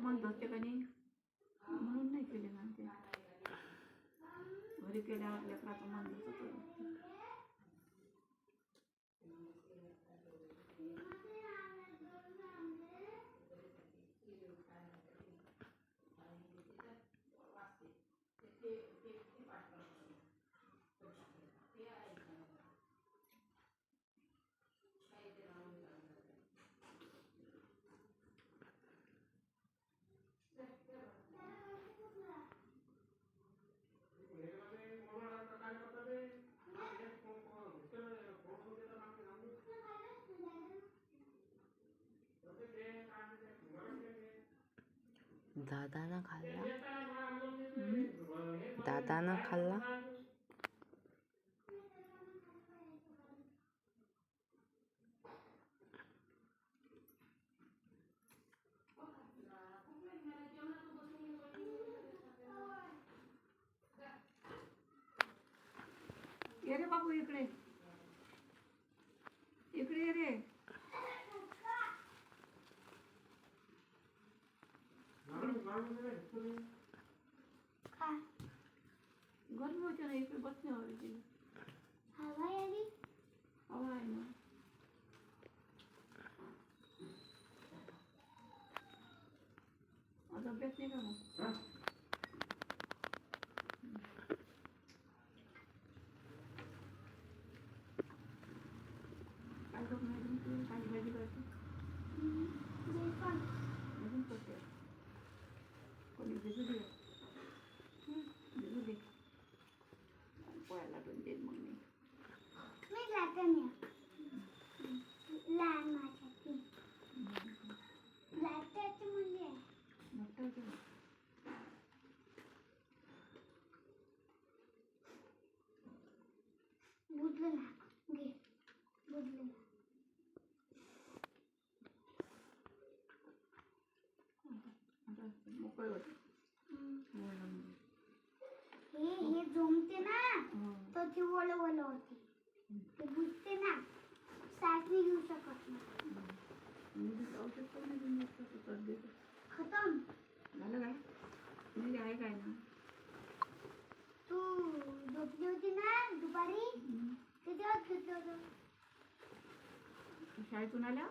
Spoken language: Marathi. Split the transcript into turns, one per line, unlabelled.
म्हणत होते का नाही म्हणून नाही केले ना ते घरी केल्यावर लेकराचं मन होतं.
दादानं खाल्ला. दादानं खाल्ला.
ये रे बाबू इकडे इकडे ये रे. गरमी होते ना इकडे बसण्यावर हवा आहे ना. आज अभ्यास नाही का मग? काय बघ मॅडम तू काय भाजी करते? अजून करते कोणी भिजू दे भिजू दे पोळ्या लाटून देईल मग मी मोकळे होते.
हे जमते ना तर ती ओल होती. ते बुजते ना साथ नाही घेऊ शकत ना.
औषध पण नाही देऊन जात सर्दीचं.
खतम
झालं काय म्हणजे आहे काय ना.
तू झोपली होती ना दुपारी ते तेव्हाच घेतलं होतं.
शाळेतून आल्या